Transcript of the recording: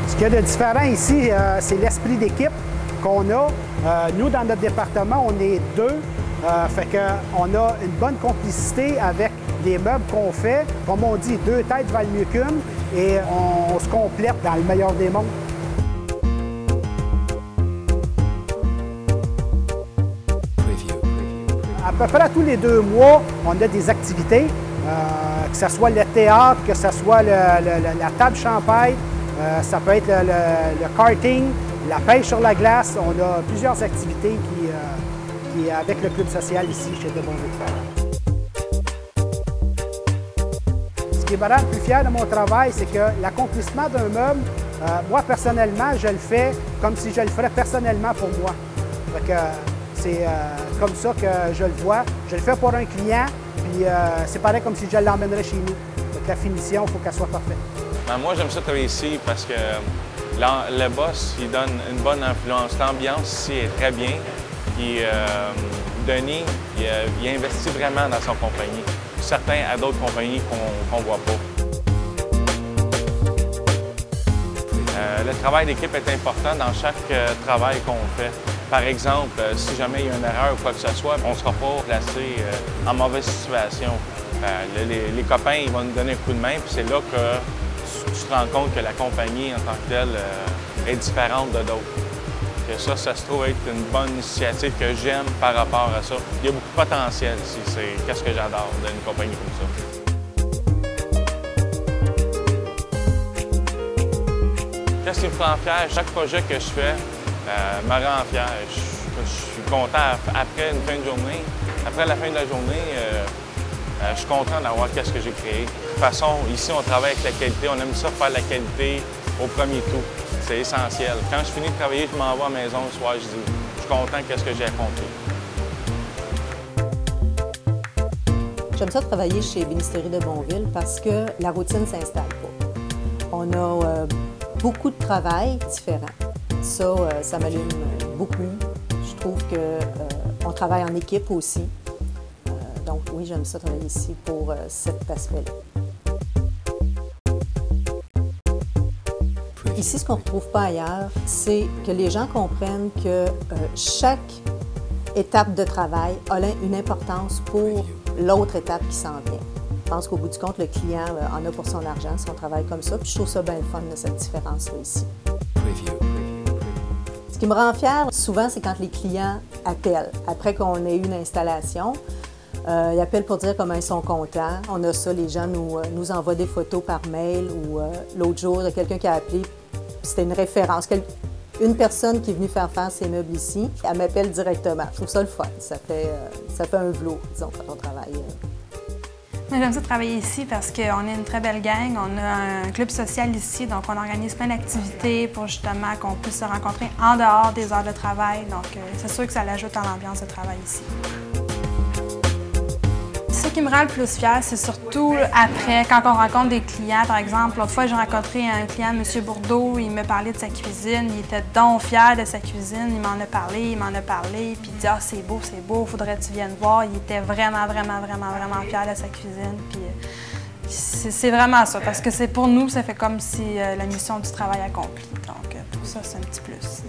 Ce qu'il y a de différent ici, c'est l'esprit d'équipe qu'on a. Nous, dans notre département, on est deux. Fait qu'on a une bonne complicité avec les meubles qu'on fait. Comme on dit, deux têtes valent mieux qu'une et on se complète dans le meilleur des mondes. À peu près tous les 2 mois, on a des activités, que ce soit le théâtre, que ce soit la table champagne, ça peut être le karting, la pêche sur la glace. On a plusieurs activités qui avec le club social ici chez De Bonville. Ce qui me rend le plus fier de mon travail, c'est que l'accomplissement d'un meuble, moi personnellement, je le fais comme si je le ferais personnellement pour moi. C'est comme ça que je le vois. Je le fais pour un client, puis c'est pareil comme si je l'emmènerais chez nous. Donc la finition, il faut qu'elle soit parfaite. Moi, j'aime ça travailler ici parce que le boss, il donne une bonne influence. L'ambiance ici est très bien. Puis Denis, il investit vraiment dans son compagnie. Certains à d'autres compagnies qu'on ne voit pas. Le travail d'équipe est important dans chaque travail qu'on fait. Par exemple, si jamais il y a une erreur ou quoi que ce soit, on ne sera pas placé en mauvaise situation. Les copains, ils vont nous donner un coup de main, puis c'est là que tu te rends compte que la compagnie en tant que telle est différente de d'autres. Que ça se trouve être une bonne initiative que j'aime par rapport à ça. Il y a beaucoup de potentiel ici. C'est qu'est-ce que j'adore d'une compagnie comme ça. Qu'est-ce qui me rend fier? Chaque projet que je fais me rend fier. Je suis content après une fin de journée. Après la fin de la journée, je suis content d'avoir qu'est-ce que j'ai créé. De toute façon, ici, on travaille avec la qualité. On aime ça faire la qualité au premier coup. C'est essentiel. Quand je finis de travailler, je m'en vais à la maison le soir, je dis je suis content de ce que j'ai accompli. J'aime ça travailler chez Bénisterie de Bonville parce que la routine ne s'installe pas. On a beaucoup de travail différent. Ça m'allume beaucoup. Je trouve qu'on travaille en équipe aussi. Donc oui, j'aime ça travailler ici pour cet aspect-là. Ici, ce qu'on ne retrouve pas ailleurs, c'est que les gens comprennent que chaque étape de travail a une importance pour l'autre étape qui s'en vient. Je pense qu'au bout du compte, le client en a pour son argent si on travaille comme ça. Puis je trouve ça bien le fun de cette différence-là ici. Ce qui me rend fière, souvent, c'est quand les clients appellent. Après qu'on ait eu une installation, ils appellent pour dire comment ils sont contents. On a ça, les gens nous envoient des photos par mail ou l'autre jour, il y a quelqu'un qui a appelé. C'était une référence. Une personne qui est venue faire ses meubles ici, elle m'appelle directement. Je trouve ça le fun. Ça fait un velours, disons, quand on travaille. Moi, j'aime ça travailler ici parce qu'on est une très belle gang. On a un club social ici, donc on organise plein d'activités pour justement qu'on puisse se rencontrer en dehors des heures de travail. Donc, c'est sûr que ça l'ajoute à l'ambiance de travail ici. Ce qui me rend le plus fière, c'est surtout après, quand on rencontre des clients, par exemple. L'autre fois, j'ai rencontré un client, M. Bourdeau, il me parlait de sa cuisine. Il était donc fier de sa cuisine. Il m'en a parlé, puis il dit « Ah, c'est beau, faudrait que tu viennes voir. » Il était vraiment, vraiment, vraiment, vraiment fier de sa cuisine. Puis c'est vraiment ça, parce que c'est pour nous, ça fait comme si la mission du travail accompli. Donc, pour ça, c'est un petit plus.